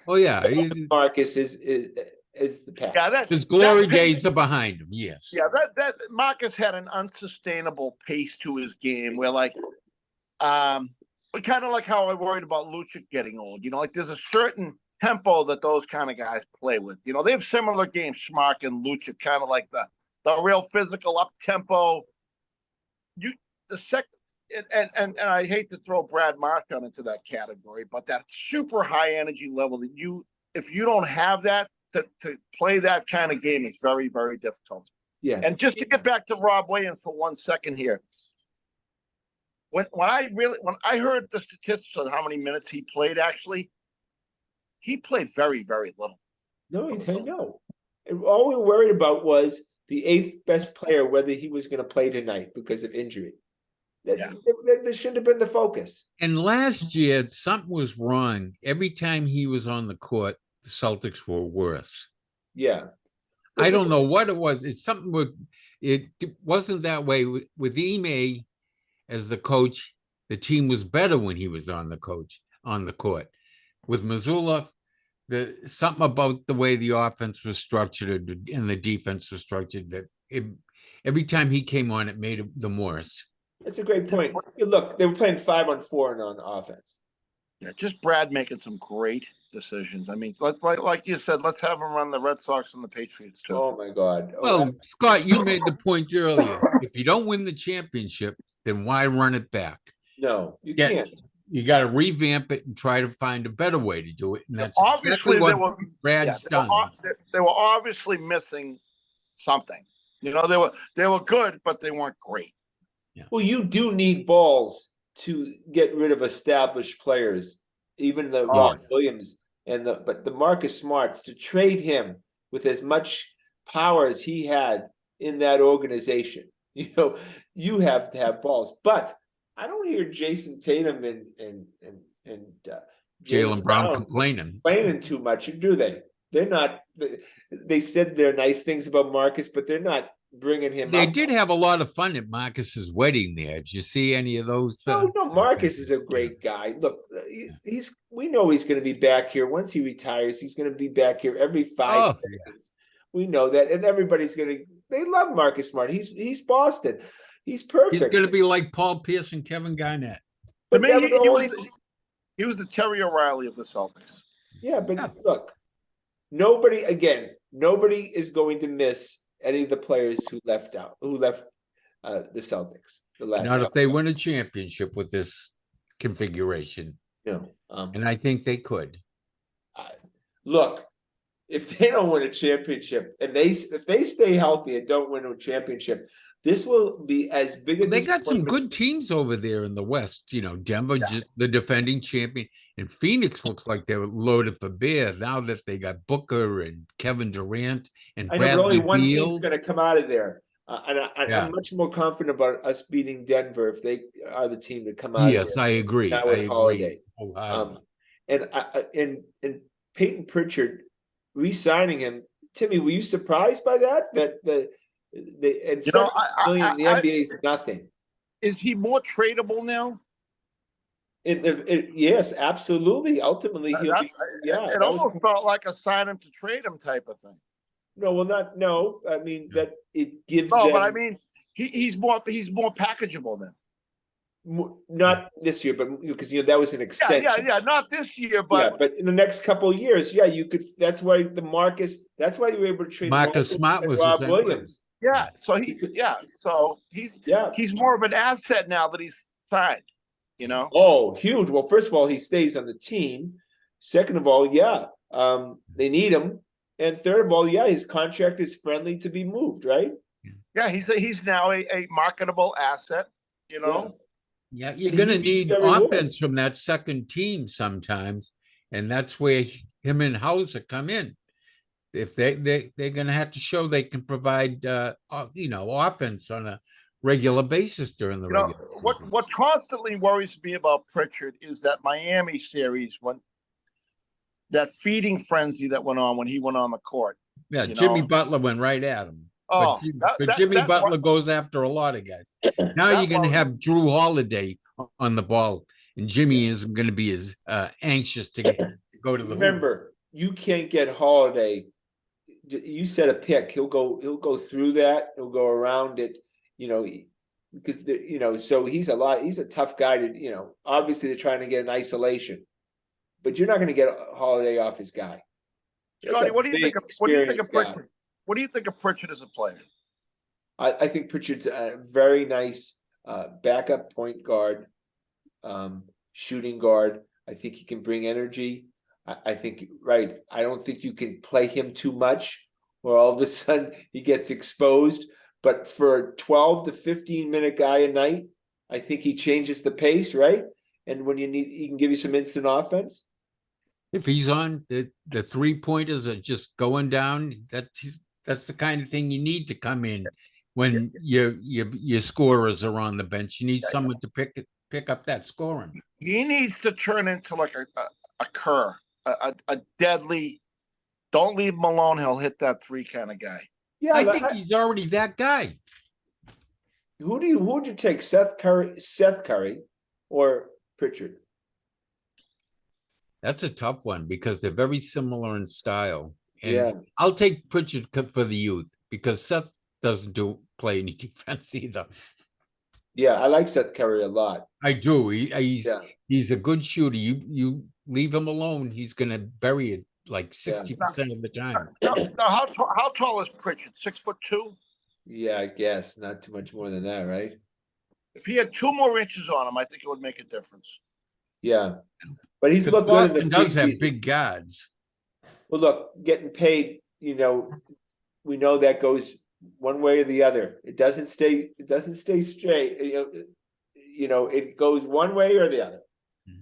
Oh yeah, Marcus is the past. Yeah, his glory that days are behind him. Yes. yeah, that Marcus had an unsustainable pace to his game where kind of like how I worried about Lucic getting old. Like there's a certain tempo that those kind of guys play with. They have similar games, Schmark and Lucic, kind of like the real physical up tempo. The second and I hate to throw Brad Marchand into that category, but that super high energy level that if you don't have that to play that kind of game, it's very, very difficult. Yeah. And just to get back to Rob Williams for 1 second here. When I heard the statistics on how many minutes he played, actually, he played very, very little. No, no. And all we were worried about was the 8th best player, whether he was going to play tonight because of injury. That shouldn't have been the focus. And last year, something was wrong. Every time he was on the court, the Celtics were worse. Yeah. I don't know what it was. It's something it wasn't that way with Ime as the coach. The team was better when he was on the court. With Missoula, something about the way the offense was structured and the defense was structured that every time he came on, it made them worse. That's a great point. Look, they were playing 5-on-4 on offense. Yeah, just Brad making some great decisions. I mean, like you said, let's have him run the Red Sox and the Patriots too. Oh my God! Well, Scott, you made the point earlier. If you don't win the championship, then why run it back? No, you can't. You got to revamp it and try to find a better way to do it, and that's obviously exactly what Brad's done. They were obviously missing something. They were good, but they weren't great. Yeah. Well, you do need balls to get rid of established players, even the Rob Williams but the Marcus Smarts, to trade him with as much power as he had in that organization. You have to have balls. But I don't hear Jason Tatum and Jaylen Brown complaining too much, do they? They're not. They said they're nice things about Marcus, but they're not bringing him They up. did have a lot of fun at Marcus's wedding there. Did you see any of those? No, Marcus is a great guy. Look, we know he's going to be back here. Once he retires, he's going to be back here every 5 seconds. We know that. And everybody's they love Marcus Smart. He's Boston. He's perfect. He's going to be like Paul Pierce and Kevin Garnett. But he was the Terry O'Reilly of the Celtics. Yeah, but look, nobody is going to miss any of the players who left the Celtics. Not if they win a championship with this configuration. No. And I think they could. Look, if they don't win a championship and if they stay healthy and don't win a championship, this will be as big a They got some good teams over there in the West. Denver, just the defending champion, and Phoenix looks like they're loaded for bear now that they got Booker and Kevin Durant and Bradley Beal. Only one team's going to come out of there. I'm much more confident about us beating Denver if they are the team to come out. Yes, I agree. Now with Holiday. And Peyton Pritchard re-signing him. Timmy, were you surprised by that? That the NBA is nothing. Is he more tradable now? Yes, absolutely. Ultimately, he'll be. Yeah, it almost felt like a sign him to trade him type of thing. No, well, no. I mean that it gives. No, but I mean he's more packageable then. Not this year, but because that was an extension. Yeah, not this year, but but in the next couple of years, you could. That's why That's why you were able to trade Marcus Smart was Rob Williams. Yeah, so he's more of an asset now that he's signed. Oh, huge. Well, first of all, he stays on the team. Second of all, they need him. And third of all, his contract is friendly to be moved, right? Yeah, he's now a marketable asset. Yeah, you're going to need offense from that second team sometimes, and that's where him and Hauser come in. If they're going to have to show they can provide offense on a regular basis during the regular season. What constantly worries me about Pritchard is that Miami series, when that feeding frenzy that went on when he went on the court. Yeah, Jimmy Butler went right at him. Oh, but Jimmy Butler goes after a lot of guys. Now you're going to have Drew Holiday on the ball, and Jimmy isn't going to be as anxious to go to the hoop. Remember, you can't get Holiday. You set a pick. He'll go through that. He'll go around it. Because so he's a tough guy to. Obviously they're trying to get an isolation, but you're not going to get Holiday off his guy. Scotty, what do you think of Pritchard? What do you think of Pritchard as a player? I think Pritchard's a very nice backup point guard, shooting guard. I think he can bring energy. I think, right, I don't think you can play him too much or all of a sudden he gets exposed. But for a 12 to 15-minute guy a night, I think he changes the pace, right? And when you need, he can give you some instant offense. If he's on, the 3-pointers are just going down. That's the kind of thing you need to come in when your scorers are on the bench. You need someone to pick up that scoring. He needs to turn into like a Kerr, a deadly, don't leave him alone, he'll hit that three kind of guy. Yeah, I think he's already that guy. Who'd you take, Seth Curry, or Pritchard? That's a tough one because they're very similar in style. And yeah, I'll take Pritchard for the youth because Seth doesn't play any defense either. Yeah, I like Seth Curry a lot. I do. He's a good shooter. You leave him alone, he's gonna bury it like 60% of the time. Now, how tall is Pritchard? 6'2"? Yeah, I guess not too much more than that, right? If he had 2 more inches on him, I think it would make a difference. Yeah, but he's looked good. Boston in the does have big guards. Well, look, getting paid, we know that goes one way or the other. It doesn't stay straight. It goes one way or the other.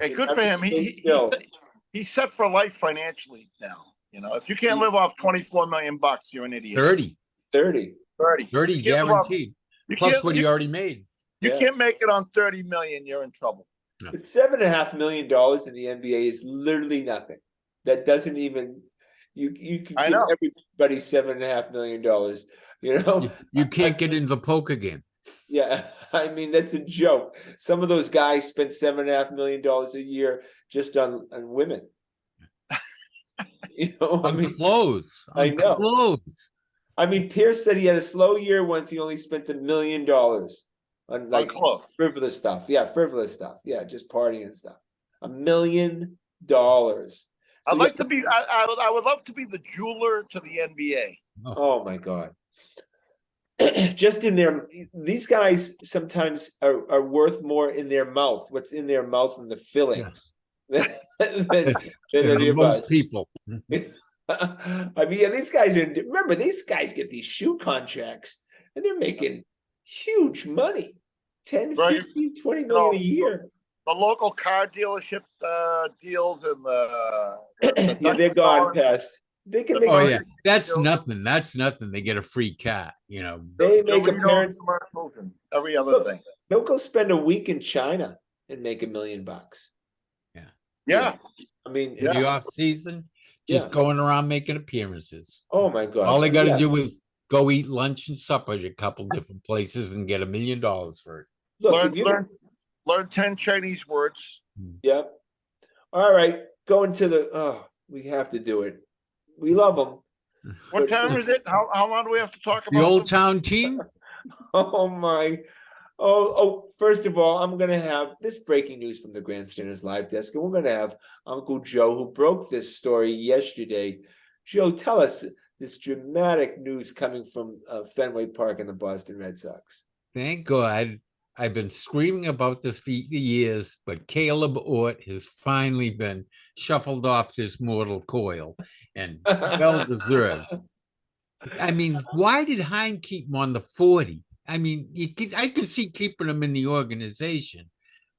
Hey, good for him. He's set for life financially now. If you can't live off $24 million, you're an idiot. 30 guaranteed. Plus what he already made. You can't make it on 30 million, you're in trouble. No. But $7.5 million in the NBA is literally nothing. That doesn't even you can give everybody $7.5 million. You can't get into the poker game. Yeah, I mean that's a joke. Some of those guys spent $7.5 million a year just on women. Clothes. I know. Clothes. I mean, Pierce said he had a slow year once. He only spent $1 million on frivolous stuff. Yeah, frivolous stuff. Yeah, just partying and stuff. $1 million. So I'd like to be. I would love to be the jeweler to the NBA. Oh my God. Just in their, these guys sometimes are worth more in their mouth. What's in their mouth and the fillings than most people. I mean, these guys remember, these guys get these shoe contracts and they're making huge money. 10, 15, 20 million a year. The local car dealership deals and they're gone past. They can make that's nothing. That's nothing. They get a free cat, They make appearance commercials and every other thing. They'll go spend a week in China and make $1 million. Yeah. I mean, in the off season, just going around making appearances. Oh my God! All they got to do is go eat lunch and supper at a couple different places and get $1 million for it. Look, learn 10 Chinese words. Yep. All right, going to we have to do it. We love them. What time is it? How long do we have to talk about the Old Town team? Oh my! First of all, I'm gonna have this breaking news from the Grandstanders live desk, and we're gonna have Uncle Joe, who broke this story yesterday. Joe, tell us this dramatic news coming from Fenway Park and the Boston Red Sox. Thank God. I've been screaming about this for years, but Caleb Ort has finally been shuffled off this mortal coil and well deserved. I mean, why did Heim keep him on the 40? I mean, I could see keeping him in the organization,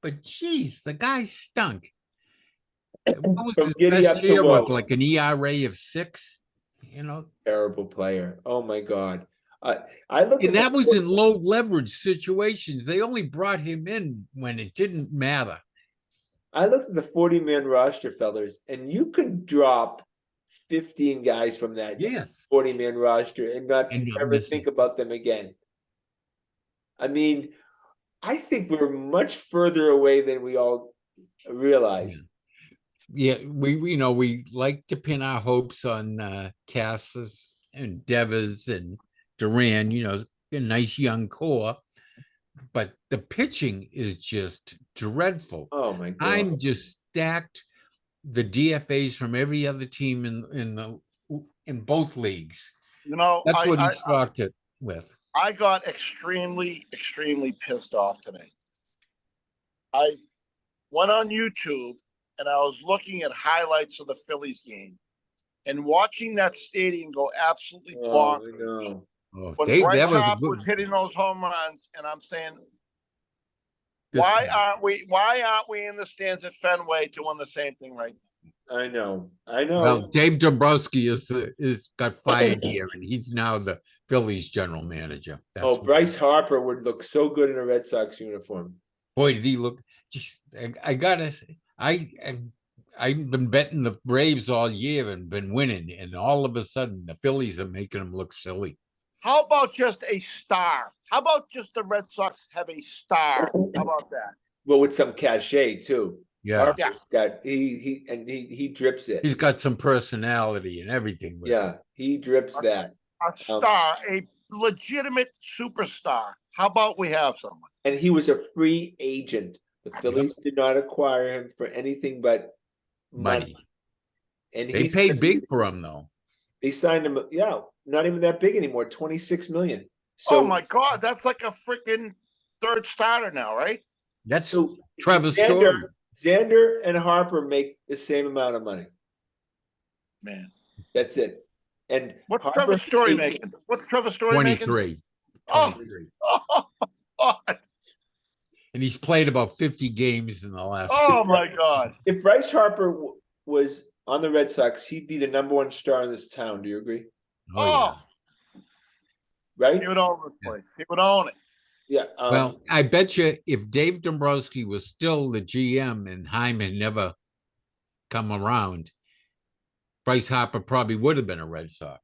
but geez, the guy stunk. What was his best year with, like an ERA of 6? Terrible player. Oh my God. That was in low leverage situations. They only brought him in when it didn't matter. I looked at the 40-man roster, fellas, and you could drop 15 guys from that Yes. 40-man roster and not And not ever miss think it. about them again. I mean, I think we're much further away than we all realize. Yeah, we like to pin our hopes on Cassis and Devers and Duran, a nice young core, but the pitching is just dreadful. Oh my God. I'm just stacked the DFAs from every other team in both leagues. That's what he started with. I got extremely, extremely pissed off today. I went on YouTube and I was looking at highlights of the Phillies game and watching that stadium go absolutely bonkers. No. Oh, When Dave, Bryce that was a Harper good. was hitting those home runs, and I'm saying, This- why aren't we in the stands at Fenway doing the same thing right now? I know. I know. Well, Dave Dombrowski is got fired here, and he's now the Phillies general manager. That's Bryce Harper would look so good in a Red Sox uniform. boy, did he look? Just I gotta. I've been betting the Braves all year and been winning, and all of a sudden the Phillies are making them look silly. How about just a star? How about just the Red Sox have a star? How about that? Well, with some cachet too. Yeah, Harper's got he drips it. he's got some personality and everything. With Yeah, he drips that. A star, a legitimate superstar. How about we have someone? And he was a free agent. The Phillies did not acquire him for anything but money. And they paid big for him, though. They signed him. Yeah, not even that big anymore. 26 million. So, oh my God, that's like a freaking third starter now, right? That's so Trevor Story. Xander and Harper make the same amount of money. Man, that's it. And what's Harper Trevor Story making? What's Trevor Story 23. making? Oh, God. And he's played about 50 games in the last. Oh my God! If Bryce Harper was on the Red Sox, he'd be the #1 star in this town. Do you agree? Oh, yeah. Right? He would own this place. He would own it. Yeah. Well, I bet you if Dave Dombrowski was still the GM and Hyman never come around, Bryce Harper probably would have been a Red Sox.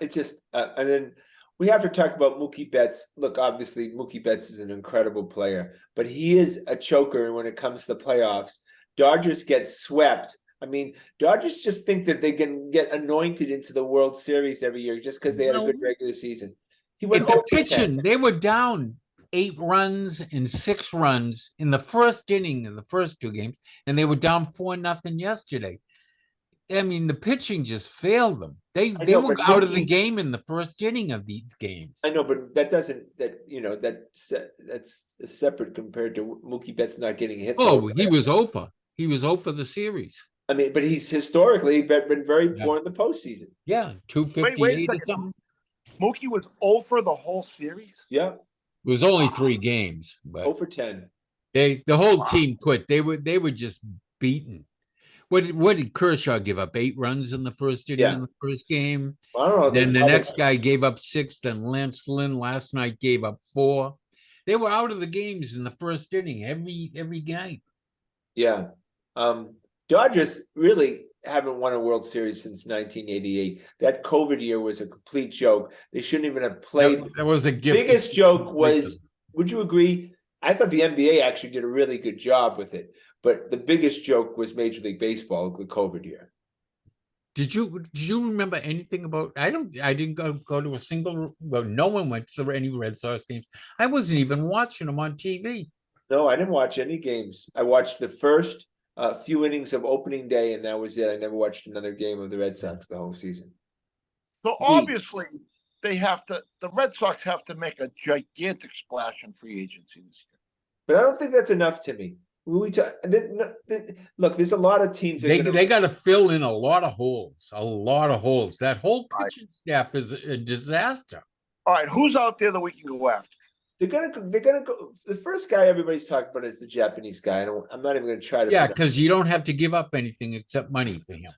It just and then we have to talk about Mookie Betts. Look, obviously Mookie Betts is an incredible player, but he is a choker when it comes to the playoffs. Dodgers get swept. I mean, Dodgers just think that they can get anointed into the World Series every year just because they had a good regular season. He went the pitching. They were down 8 runs and 6 runs in the first inning of the first 2 games, and they were down 4-0 yesterday. I mean, the pitching just failed them. They were out of the game in the first inning of these games. I know, but that's separate compared to Mookie Betts not getting hit. Oh, he was over. He was over the series. I mean, but he's historically been very poor in the postseason. Yeah, 258 or something. Mookie was over the whole series. Yeah, it was only 3 games, but 0 for 10. The whole team quit. They were just beaten. What did Kershaw give up? 8 runs in the first inning in the first game. I don't know. Then the next guy gave up 6. Then Lance Lynn last night gave up 4. They were out of the games in the first inning every game. Yeah, Dodgers really haven't won a World Series since 1988. That COVID year was a complete joke. They shouldn't even have played. That was a gift. Biggest joke was. Would you agree? I thought the NBA actually did a really good job with it, but the biggest joke was Major League Baseball, the COVID year. Did you remember anything about? I didn't go to a single. Well, no one went to any Red Sox games. I wasn't even watching them on TV. No, I didn't watch any games. I watched the first few innings of opening day, and that was it. I never watched another game of the Red Sox the whole season. So obviously, the Red Sox have to make a gigantic splash in free agency this year. But I don't think that's enough, Timmy. Look, there's a lot of teams. They got to fill in a lot of holes. A lot of holes. That whole pitching staff is a disaster. All right, who's out there that we can go after? They're gonna go. The first guy everybody's talking about is the Japanese guy. I'm not even gonna try to. Yeah, because you don't have to give up anything except money for him.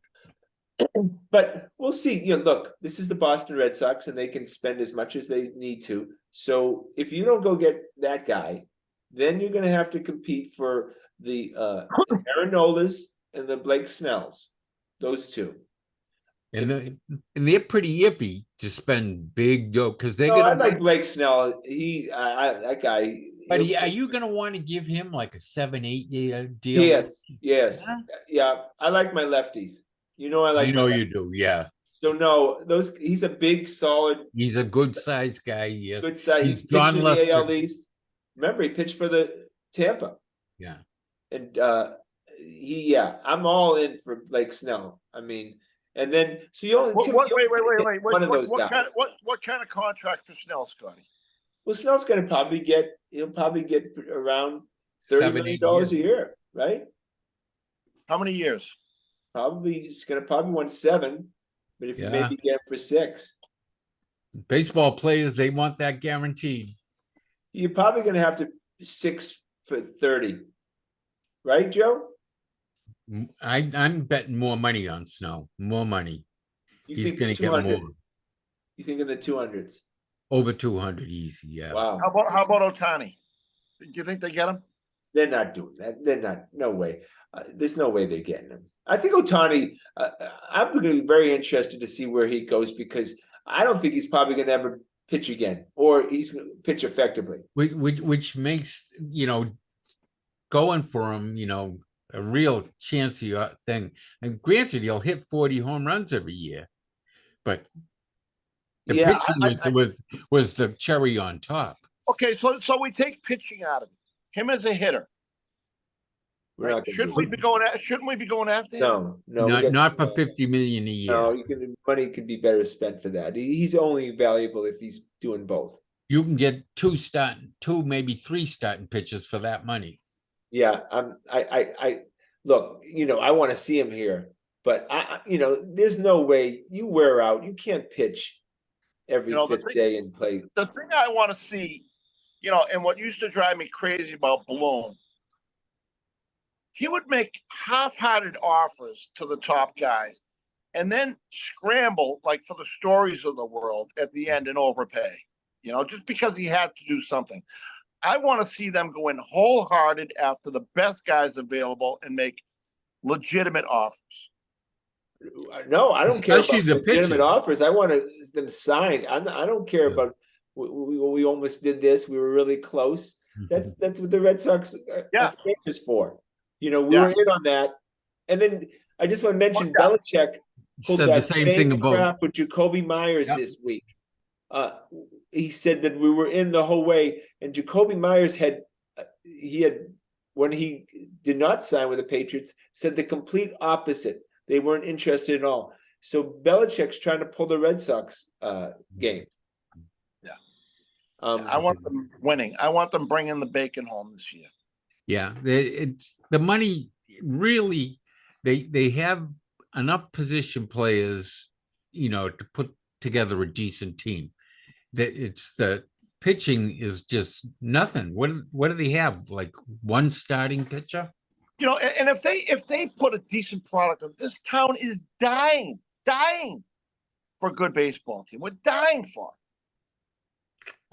But we'll see. Look, this is the Boston Red Sox, and they can spend as much as they need to. So if you don't go get that guy, then you're gonna have to compete for the Aaron Nolas and the Blake Snells, those two. And they're pretty iffy to spend big dough because they're No, I gonna like win. Blake Snell. That guy. But are you gonna want to give him like a 7-8 year deal? Yes, Huh? yeah. I like my lefties. I I like my know lefties. you do. Yeah, So no, he's a big, solid, he's a good sized guy. Yes, good side. He's he's pitched John in the Lester. AL East. Remember, he pitched for the Tampa. Yeah. And I'm all in for Blake Snell. I mean, and then so you only Tim, What? you Wait, only wait, wait, hit wait. one of those guys. What kind of contract for Snell, Scotty? Well, Snell's going to he'll probably get around $30 7, million 8 a years. year, right? How many years? He's going to probably want 7, but if you maybe get him for 6, Baseball players, they want that guaranteed. you're probably going to have to 6 for 30, right, Joe? I'm betting more money on Snow. More money. He's going to get more. You think in the 200s? Over 200 easy. Yeah. Wow. How about Ohtani? Do you think they get him? They're not doing that. They're not. No way. There's no way they're getting him. I think Ohtani. I'm going to be very interested to see where he goes because I don't think he's probably going to ever pitch again, or he's going to pitch effectively. Which makes going for him a real chancy thing. And granted, he'll hit 40 home runs every year, but the pitching was the cherry on top. Okay, so we take pitching out of him as a hitter. Right? Shouldn't we be going after him? No, not for 50 million a year. No, money could be better spent for that. He's only valuable if he's doing both. You can get two, maybe 3 starting pitches for that money. Yeah, I look. I want to see him here, but there's no way you wear out. You can't pitch every fifth day and play. The thing I want to see, and what used to drive me crazy about Bloom, he would make half-hearted offers to the top guys and then scramble like for the stories of the world at the end and overpay, just because he had to do something. I want to see them go in wholehearted after the best guys available and make legitimate offers. No, I don't care about the legitimate offers. I want them signed. I don't care about we almost did this. We were really close. That's what the Red Sox are famous for. We were in on that. And then I just want to mention Belichick pulled said that the same thing about crap with Jacoby Myers this week. He said that we were in the whole way, and Jacoby Myers had when he did not sign with the Patriots, said the complete opposite. They weren't interested at all. So Belichick's trying to pull the Red Sox game. Yeah. I want them winning. I want them bringing the bacon home this year. Yeah, it's the money. Really, they have enough position players, to put together a decent team. That it's the pitching is just nothing. What do they have? Like one starting pitcher? And if they put a decent product on, this town is dying for a good baseball team. We're dying for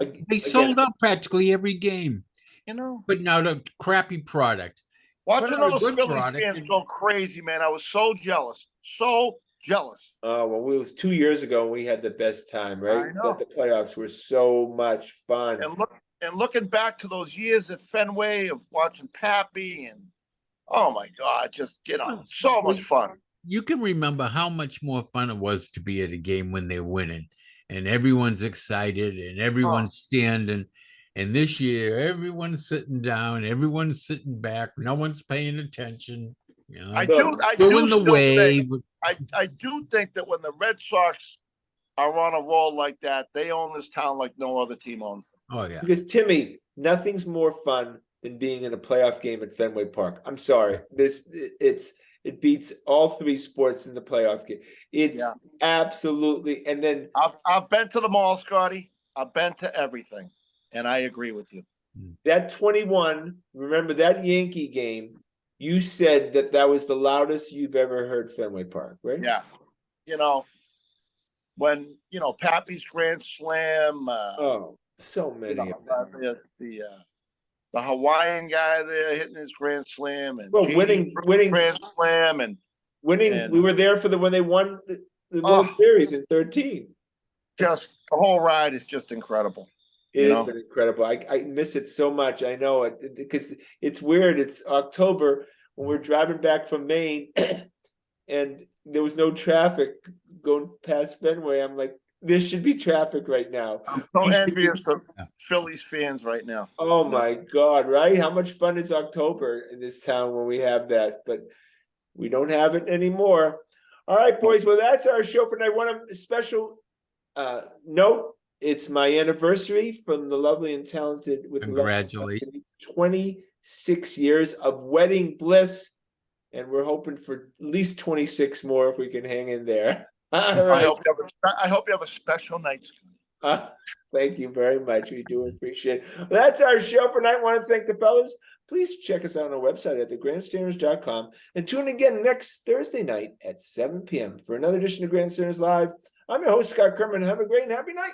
it. They sold out practically every game. But now the crappy product. Watching those Phillies fans go crazy, man. I was so jealous. So jealous. Oh, well, it was 2 years ago and we had the best time, right? I know. The playoffs were so much fun. And looking back to those years at Fenway of watching Pappy and oh my God, just so much fun. You can remember how much more fun it was to be at a game when they're winning and everyone's excited and everyone's standing. And this year, everyone's sitting down, everyone's sitting back, no one's paying attention. I do think that when the Red Sox are on a roll like that, they own this town like no other team owns them. Oh yeah. Because Timmy, nothing's more fun than being in a playoff game at Fenway Park. I'm sorry, it beats all 3 sports in the playoff game. It's absolutely. And then I've been to the mall, Scotty. I've been to everything. And I agree with you. That 21, remember that Yankee game, you said that was the loudest you've ever heard Fenway Park, right? Yeah. When, Pappy's Grand Slam. So many of them. The Hawaiian guy there hitting his Grand Slam. And winning Grand Slam. Winning. We were there for when they won the World Oh, Series in 13. just the whole ride is just incredible. It has been incredible. I miss it so much. I know it because it's weird. It's October when we're driving back from Maine and there was no traffic going past Fenway. I'm like, there should be traffic right now. I'm so envious of Phillies fans right now. Oh my God, right? How much fun is October in this town when we have that? But we don't have it anymore. All right, boys. Well, that's our show for tonight. One special note. It's my anniversary from the lovely and talented with Congratulations. 26 years of wedding bliss. And we're hoping for at least 26 more if we can hang in there. All right. I hope you have a special night. Thank you very much. We do appreciate it. Well, that's our show for tonight. I want to thank the fellas. Please check us out on our website at thegrandstanders.com and tune in again next Thursday night at 7 p.m. for another edition of Grandstanders Live. I'm your host, Scott Kerman. Have a great and happy night.